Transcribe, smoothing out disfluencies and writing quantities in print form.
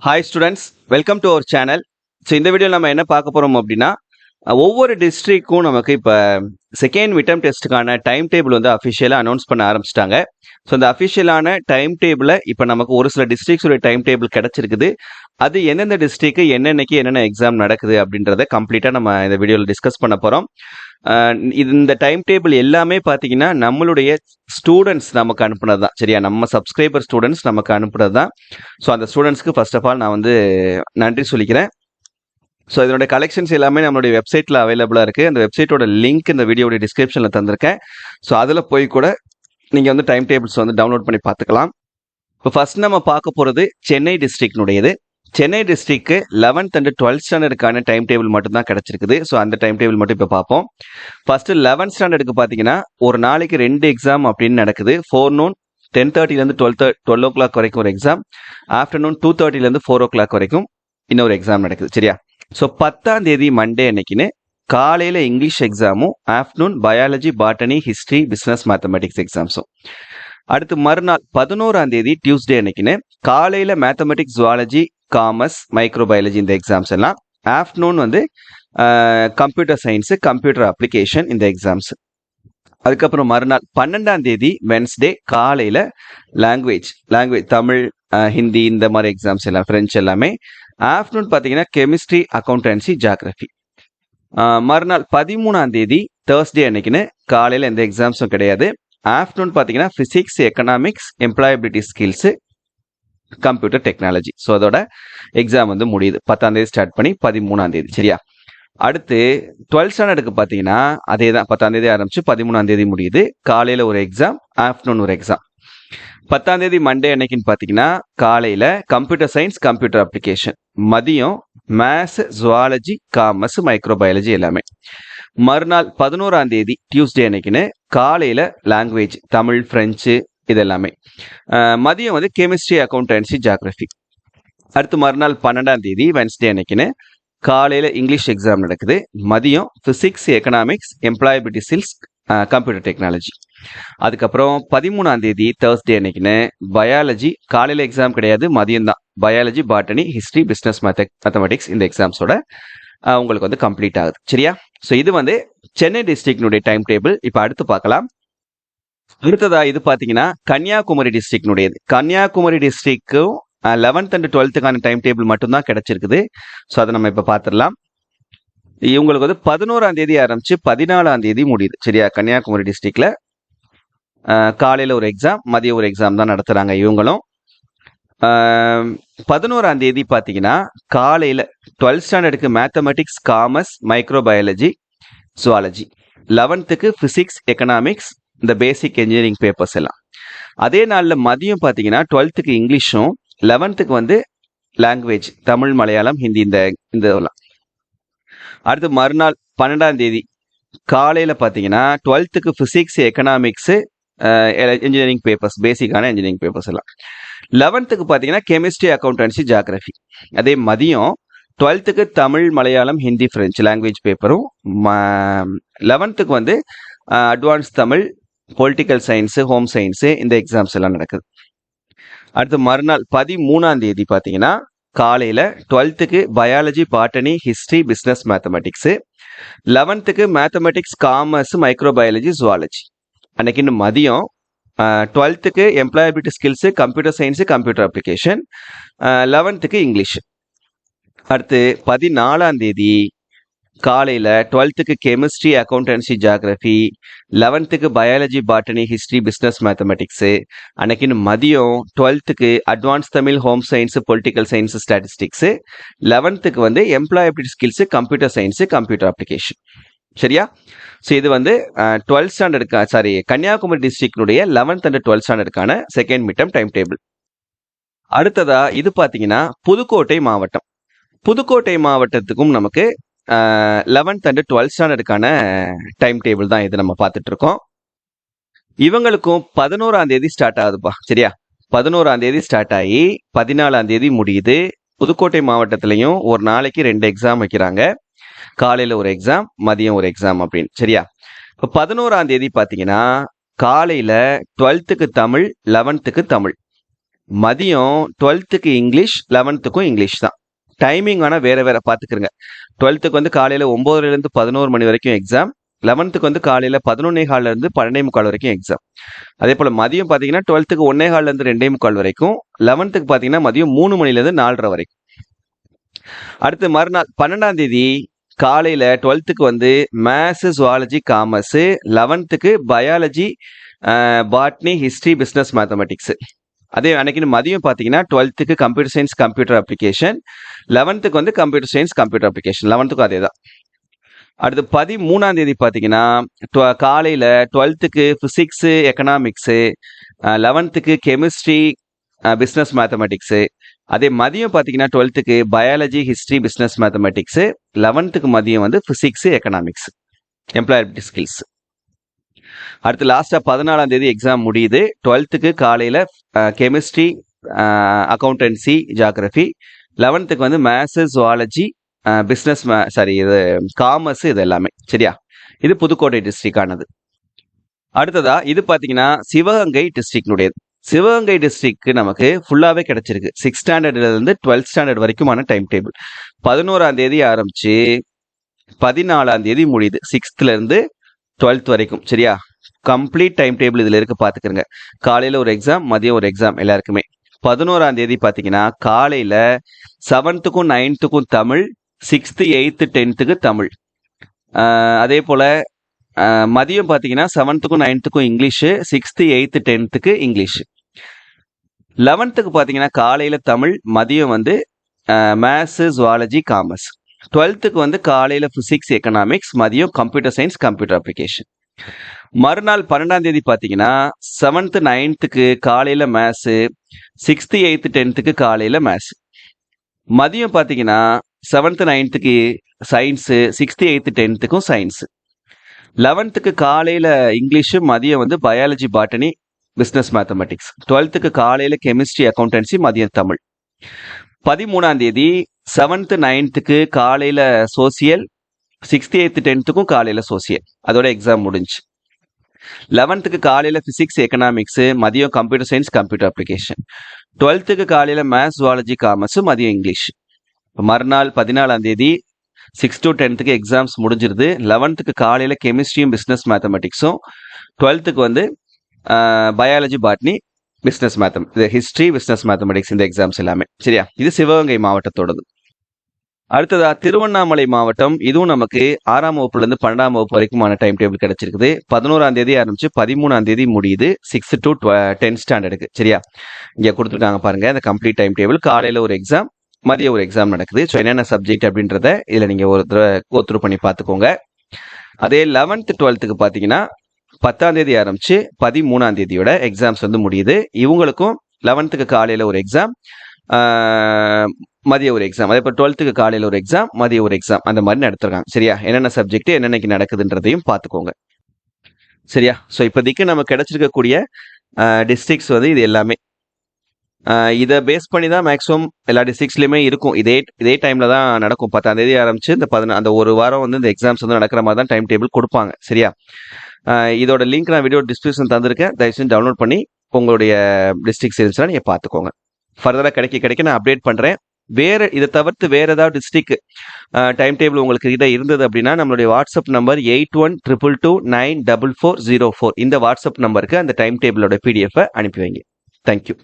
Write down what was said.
Hi students, welcome to our channel. So இந்த வீடியோவில் நம்ம என்ன பார்க்க போகிறோம் அப்படின்னா, ஒவ்வொரு டிஸ்ட்ரிக்ட்க்கும் நமக்கு இப்போ செகண்ட் மிட்டம் டெஸ்ட்டுக்கான டைம் டேபிள் வந்து அஃபிஷியலாக அனௌன்ஸ் பண்ண ஆரம்பிச்சிட்டாங்க. ஸோ இந்த அஃபிஷியலான டைம் டேபிளை இப்போ நமக்கு ஒரு சில டிஸ்ட்ரிக்ஸோட டைம் டேபிள் கிடச்சிருக்குது. அது எந்தெந்த டிஸ்ட்ரிக்ட் என்னென்னைக்கு என்னென்ன எக்ஸாம் நடக்குது அப்படின்றத கம்ப்ளீட்டாக நம்ம இந்த வீடியோவில் டிஸ்கஸ் பண்ண போகிறோம். இந்த டைம் டேபிள் எல்லாமே பார்த்தீங்கன்னா நம்மளுடைய ஸ்டூடெண்ட்ஸ் நமக்கு அனுப்புனது தான். சரியா, நம்ம சப்ஸ்கிரைபர் ஸ்டூடெண்ட்ஸ் நமக்கு அனுப்புனது தான். ஸோ அந்த ஸ்டூடெண்ட்ஸ்க்கு ஃபர்ஸ்ட் ஆஃப் ஆல் நான் வந்து நன்றி சொல்லிக்கிறேன். ஸோ இதனுடைய கலெக்ஷன்ஸ் எல்லாமே நம்மளுடைய வெப்சைட்டில் அவைலபிளாக இருக்குது. அந்த வெப்சைட்டோட லிங்க் இந்த வீடியோடைய டிஸ்கிரிப்ஷனில் தந்திருக்கேன். ஸோ அதில் போய் கூட நீங்கள் வந்து டைம் டேபிள்ஸ் வந்து டவுன்லோட் பண்ணி பார்த்துக்கலாம். இப்போ ஃபர்ஸ்ட் நம்ம பார்க்க போகிறது சென்னை டிஸ்ட்ரிக்ட்னுடையது. சென்னை டிஸ்ட்ரிக்ட்க்கு 11th and 12th ஸ்டாண்டர்டுக்கான டைம் டேபிள் மட்டும் தான் கிடச்சிருக்குது. ஸோ அந்த டைம் டேபிள் மட்டும் இப்போ பார்ப்போம். ஃபர்ஸ்ட் 11th ஸ்டாண்டர்டுக்கு பார்த்தீங்கன்னா ஒரு நாளைக்கு 2 எக்ஸாம் அப்படின்னு நடக்குது. ஃபோர்நூன் 10:30 12 o'clock வரைக்கும் ஒரு எக்ஸாம், ஆஃப்டர்நூன் 2:30 4 o'clock வரைக்கும் இன்னொரு எக்ஸாம் நடக்குது. சரியா, ஸோ 10ஆம் தேதி மண்டே அன்னைக்குன்னு காலையில் இங்கிலீஷ் எக்ஸாமும், afternoon biology, botany, history, business, mathematics எக்ஸாம்ஸும். அடுத்து மறுநாள் 11ஆம் தேதி டியூஸ்டே அன்னைக்குன்னு காலையில் மேத்தமெட்டிக்ஸ், ஜுவாலஜி, காமர்ஸ், மைக்ரோபயாலஜி இந்த எக்ஸாம்ஸ் எல்லாம், ஆஃப்டர்நூன் வந்து கம்ப்யூட்டர் சயின்ஸு, கம்ப்யூட்டர் அப்ளிகேஷன் இந்த எக்ஸாம்ஸ். அதுக்கப்புறம் மறுநாள் 12ஆம் தேதி வென்ஸ்டே காலையில் லாங்குவேஜ் தமிழ், ஹிந்தி இந்த மாதிரி எக்ஸாம்ஸ் எல்லாம், ஃப்ரெஞ்ச் எல்லாமே. ஆஃப்டர்நூன் பார்த்தீங்கன்னா கெமிஸ்ட்ரி, அக்கௌண்டன்சி, ஜியாகிரஃபி. மறுநாள் 13ஆம் தேதி தேர்ஸ்டே அன்னைக்குன்னு காலையில் எந்த எக்ஸாம்ஸும் கிடையாது. ஆஃப்டர்நூன் பார்த்தீங்கன்னா physics, economics, employability skills, computer technology. So அதோட எக்ஸாம் வந்து முடியுது 10ஆம் தேதி ஸ்டார்ட் பண்ணி 13ஆம் தேதி. சரியா, அடுத்து 12th ஸ்டாண்டர்டுக்கு பார்த்தீங்கன்னா அதே தான், 10ஆம் தேதி ஆரம்பிச்சு 13ஆம் தேதி முடியுது. காலையில் ஒரு எக்ஸாம், ஆஃப்டர்நூன் ஒரு எக்ஸாம். 10ஆம் தேதி மண்டே அன்னைக்குன்னு பார்த்தீங்கன்னா காலையில் கம்ப்யூட்டர் சயின்ஸ், கம்ப்யூட்டர் அப்ளிகேஷன், மதியம் மேத்ஸ், ஜுவாலஜி, காமர்ஸ், மைக்ரோபயாலஜி எல்லாமே. மறுநாள் 11ஆம் தேதி டியூஸ்டே அன்னைக்குன்னு காலையில் லாங்குவேஜ் தமிழ், ஃப்ரெஞ்சு இது எல்லாமே. மதியம் வந்து கெமிஸ்ட்ரி, அக்கௌண்டன்சி, ஜியாகிரஃபி. அடுத்து மறுநாள் 12ஆம் தேதி வென்ஸ்டே அன்னைக்குன்னு காலையில் இங்கிலீஷ் எக்ஸாம் நடக்குது. மதியம் physics, economics, employability skills, computer technology. அதுக்கப்புறம் 13ஆம் தேதி தேர்ஸ்டே அன்னைக்குன்னு பயாலஜி, காலையில் எக்ஸாம் கிடையாது, மதியம் தான். Biology, botany, history, business, mathematics இந்த எக்ஸாம்ஸோட உங்களுக்கு வந்து கம்ப்ளீட் ஆகுது. சரியா, ஸோ இது வந்து சென்னை டிஸ்ட்ரிக்டினுடைய டைம் டேபிள். இப்போ அடுத்து பார்க்கலாம். அடுத்ததா இது பார்த்தீங்கன்னா கன்னியாகுமரி டிஸ்ட்ரிக்டினுடையது. கன்னியாகுமரி டிஸ்ட்ரிக்டும் 11th and 12th time table மட்டும்தான் கிடைச்சிருக்குது. ஸோ அதை நம்ம இப்போ பார்த்துடலாம். இவங்களுக்கு வந்து 11ஆம் தேதி ஆரம்பிச்சு 14ஆம் தேதி முடியுது. சரியா, கன்னியாகுமரி டிஸ்ட்ரிக்ட்ல காலையில் ஒரு எக்ஸாம், மதியம் ஒரு எக்ஸாம் தான் நடத்துகிறாங்க இவங்களும். 11ஆம் தேதி பார்த்தீங்கன்னா காலையில் 12th ஸ்டாண்டர்டுக்கு mathematics, commerce, microbiology, zoology. 11th physics, economics, இந்த பேசிக் இன்ஜினியரிங் பேப்பர்ஸ் எல்லாம். அதே நாளில் மதியம் பார்த்தீங்கன்னா 12th இங்கிலீஷும், 11th வந்து லாங்குவேஜ் தமிழ், மலையாளம், ஹிந்தி இந்த இதெல்லாம். அடுத்து மறுநாள் 12ஆம் தேதி காலையில் பார்த்தீங்கன்னா 12th physics, economics, engineering papers, பேசிக்கான இன்ஜினியரிங் பேப்பர்ஸ் எல்லாம். 11th பார்த்தீங்கன்னா கெமிஸ்ட்ரி, அக்கௌண்டன்சி, ஜியாகிரஃபி. அதே மதியம் 12th Tamil, Malayalam, Hindi, French language பேப்பரும். 11th வந்து advance Tamil, political science, home science இந்த எக்ஸாம்ஸ் எல்லாம் நடக்குது. அடுத்து மறுநாள் 13ஆம் தேதி பார்த்தீங்கன்னா காலையில் 12th biology, botany, history, business, mathematics. 11th mathematics, commerce, microbiology, zoology. அன்னைக்கு இன்னும் மதியம் 12th employability skills, computer science, computer application. 11th English. அடுத்து 14ஆம் தேதி காலையில் 12th chemistry, accountancy, geography. 11th biology, botany, history, business, mathematics. அன்னைக்கு மதியம் 12th advance Tamil, home science, political science, statistics. 11th வந்து employability skills, computer science, computer application. சரியா, so இது வந்து 12th ஸ்டாண்டர்டுக்கு கன்னியாகுமரி டிஸ்ட்ரிக்டினுடைய 11th and 12th ஸ்டாண்டர்டுக்கான செகண்ட் மிட்டம் டைம் டேபிள். அடுத்ததா இது பார்த்தீங்கன்னா புதுக்கோட்டை மாவட்டம். புதுக்கோட்டை மாவட்டத்துக்கும் நமக்கு 11th and 12th ஸ்டாண்டர்டுக்கான டைம் டேபிள் தான் இது நம்ம பார்த்துட்டு இருக்கோம். இவங்களுக்கும் 11ஆம் தேதி ஸ்டார்ட் ஆகுதுப்பா. சரியா, 11ஆம் தேதி ஸ்டார்ட் ஆகி 14ஆம் தேதி முடியுது. புதுக்கோட்டை மாவட்டத்திலையும் ஒரு நாளைக்கு 2 எக்ஸாம் வைக்கிறாங்க. காலையில் ஒரு எக்ஸாம், மதியம் ஒரு எக்ஸாம் அப்படின்னு. சரியா, இப்போ 11ஆம் தேதி பார்த்தீங்கன்னா காலையில் 12th தமிழ், 11th தமிழ். மதியம் 12க்கு இங்கிலீஷ், 11க்கும் இங்கிலீஷ் தான். டைமிங் வேணா வேற வேற பார்த்துக்கிறங்க. 12க்கு வந்து காலையில் 9:30 11 மணி வரைக்கும் எக்ஸாம், 11க்கு வந்து காலையில் 11:15 12:45 வரைக்கும் எக்ஸாம். அதே போல் மதியம் பார்த்தீங்கன்னா 12க்கு 1:15 2:45 வரைக்கும், 11க்கு பார்த்தீங்கன்னா மதியம் 3 மணிலேருந்து 4:30 வரைக்கும். அடுத்து மறுநாள் 12ஆம் தேதி காலையில் 12க்கு வந்து மேத்ஸ், ஜுவாலஜி, காமர்ஸு, 11க்கு biology, botany, history, business, mathematics. அதே அன்னைக்கு மதியம் பார்த்தீங்கன்னா 12க்கு கம்ப்யூட்டர் சயின்ஸ், கம்ப்யூட்டர் அப்ளிகேஷன், 11க்கு வந்து கம்ப்யூட்டர் சயின்ஸ், கம்ப்யூட்டர் அப்ளிகேஷன், 11க்கும் அதே தான். அடுத்து 13ஆம் தேதி பார்த்தீங்கன்னா காலையில் 12க்கு ஃபிசிக்ஸு, எக்கனாமிக்ஸு, 11க்கு கெமிஸ்ட்ரி, பிஸ்னஸ், மேத்தமெட்டிக்ஸு. அதே மதியம் பார்த்தீங்கன்னா 12க்கு பயாலஜி, ஹிஸ்ட்ரி, பிஸ்னஸ், மேத்தமெட்டிக்ஸு, 11க்கு மதியம் வந்து ஃபிசிக்ஸு, எக்கனாமிக்ஸ், எம்ப்ளாயபிலிட்டி ஸ்கில்ஸ். அடுத்து லாஸ்ட்டாக 14ஆம் தேதி எக்ஸாம் முடியுது. 12க்கு காலையில் கெமிஸ்ட்ரி, அக்கௌண்டன்சி, ஜியாகிரஃபி, 11க்கு வந்து மேத்ஸு, ஜுவாலஜி, பிஸ்னஸ், இது காமர்ஸ், இது எல்லாமே. சரியா? இது புதுக்கோட்டை டிஸ்ட்ரிக்டானது. அடுத்ததா இது பார்த்தீங்கன்னா சிவகங்கை டிஸ்ட்ரிக்னுடையது. சிவகங்கை டிஸ்ட்ரிக்ட் நமக்கு ஃபுல்லாகவே கிடைச்சிருக்கு. 6th ஸ்டாண்டர்ட்லேருந்து 12th ஸ்டாண்டர்ட் வரைக்குமான டைம் டேபிள். 11ஆம் தேதி ஆரம்பிச்சு 14ஆம் தேதி முடியுது. 6th-லேருந்து 12th வரைக்கும். சரியா? கம்ப்ளீட் டைம் டேபிள் இதில் இருக்கு, பார்த்துக்கிறங்க. காலையில் ஒரு எக்ஸாம், மதியம் ஒரு எக்ஸாம் எல்லாருக்குமே. 11ஆம் தேதி பார்த்தீங்கன்னா காலையில் 7th-க்கும் 9th-க்கும் தமிழ், 6th, 8th, 10th-க்கு தமிழ். அதே போல் மதியம் பார்த்தீங்கன்னா 7th-க்கும் 9th-க்கும் இங்கிலீஷு, 6th, 8th, 10th-க்கு இங்கிலீஷு. 11க்கு பார்த்தீங்கன்னா காலையில் தமிழ், மதியம் வந்து மேத்ஸு, ஜுவாலஜி, காமர்ஸ். 12க்கு வந்து காலையில் ஃபிசிக்ஸ், எக்கனாமிக்ஸ், மதியம் கம்ப்யூட்டர் சயின்ஸ், கம்ப்யூட்டர் அப்ளிகேஷன். மறுநாள் 12ஆம் தேதி பார்த்தீங்கன்னா 7th, 9th-க்கு காலையில் மேத்ஸு, 6th, 8th, 10th-க்கு காலையில் மேத்ஸ். மதியம் பார்த்தீங்கன்னா 7th, 9th-க்கு science, 6th, 8th, 10th-க்கும் science. 11க்கு காலையில் இங்கிலீஷு, மதியம் வந்து பயாலஜி, பாட்டனி, பிஸ்னஸ், மேத்தமெட்டிக்ஸ். 12க்கு காலையில் கெமிஸ்ட்ரி, அக்கௌண்டன்சி, மதியம் தமிழ். 13ஆம் தேதி 7th, 9th-க்கு காலையில் சோசியல், 6th, 8th, 10th-க்கும் காலையில் சோசியல். அதோட எக்ஸாம் முடிஞ்சு. 11க்கு காலையில் ஃபிசிக்ஸ், எக்கனாமிக்ஸு, மதியம் கம்ப்யூட்டர் சயின்ஸ், கம்ப்யூட்டர் அப்ளிகேஷன். 12க்கு காலையில் மேத்ஸ், ஜுவாலஜி, காமர்ஸு, மதியம் இங்கிலீஷ். மறுநாள் 14ஆம் தேதி 6th to 10th-க்கு எக்ஸாம்ஸ் முடிஞ்சிருது. 11க்கு காலையில் கெமிஸ்ட்ரியும், பிஸ்னஸ், மேத்தமெட்டிக்ஸும், 12க்கு வந்து பயாலஜி, பாட்னி, பிஸ்னஸ், இது ஹிஸ்ட்ரி, பிஸ்னஸ், மேத்தமெட்டிக்ஸ், இந்த எக்ஸாம்ஸ் எல்லாமே. சரியா? இது சிவகங்கை மாவட்டத்தோடது. அடுத்ததா திருவண்ணாமலை மாவட்டம். இதுவும் நமக்கு 6ஆம் வகுப்புலேருந்து 12ஆம் வகுப்பு வரைக்குமான டைம் டேபிள் கிடைச்சிருக்குது. 11ஆம் தேதி ஆரம்பிச்சு 13ஆம் தேதி முடியுது, 6th to 10th ஸ்டாண்டர்டுக்கு. சரியா? இங்கே கொடுத்துருக்காங்க பாருங்க, இந்த கம்ப்ளீட் டைம் டேபிள். காலையில் ஒரு எக்ஸாம், மதியம் ஒரு எக்ஸாம் நடக்குது. ஸோ என்னென்ன சப்ஜெக்ட் அப்படின்றத இதில் நீங்கள் ஒரு தடவை கோத்ரூ பண்ணி பார்த்துக்கோங்க. அதே 11th, 12th-க்கு பார்த்தீங்கன்னா 10ஆம் தேதி ஆரம்பிச்சு 13ஆம் தேதியோட எக்ஸாம்ஸ் வந்து முடியுது. இவங்களுக்கும் 11th-க்கு காலையில் ஒரு எக்ஸாம், மதிய ஒரு எக்ஸாம். அதே போல் 12th-க்கு காலையில் ஒரு எக்ஸாம், மதிய ஒரு எக்ஸாம், அந்த மாதிரி நடத்துருக்காங்க. சரியா? என்னென்ன சப்ஜெக்ட் என்னென்னைக்கு நடக்குதுன்றதையும் பார்த்துக்கோங்க. சரியா? ஸோ இப்போதைக்கு நமக்கு கிடைச்சிருக்கக்கூடிய டிஸ்ட்ரிக்ஸ் வந்து இது எல்லாமே. இதை பேஸ் பண்ணி தான் மேக்ஸிமம் எல்லா டிஸ்ட்ரிக்ஸ்லையுமே இருக்கும். இதே டைமில் தான் நடக்கும். 10ஆம் தேதி ஆரம்பிச்சு அந்த ஒரு வாரம் வந்து இந்த எக்ஸாம்ஸ் வந்து நடக்கிற மாதிரி தான் டைம் டேபிள் கொடுப்பாங்க. சரியா? இதோட லிங்க் நான் வீடியோ டிஸ்கிரிப்ஷன் தந்திருக்கேன். தயவுசெய்து டவுன்லோட் பண்ணி உங்களுடைய டிஸ்ட்ரிக்ஸ் இருந்துச்சுன்னா நீங்கள் பார்த்துக்கோங்க. ஃபர்தராக கிடைக்க நான் அப்டேட் பண்ணுறேன். இதை தவிர்த்து வேறு ஏதாவது டிஸ்ட்ரிக்ட் டைம் டேபிள் உங்களுக்கு கிட்ட இருந்தது அப்படின்னா நம்மளுடைய வாட்ஸ்அப் நம்பர் 8122294404 இந்த வாட்ஸ்அப் நம்பருக்கு அந்த டைம் டேபிளோட PDF அனுப்பி வைங்க. தேங்க்யூ.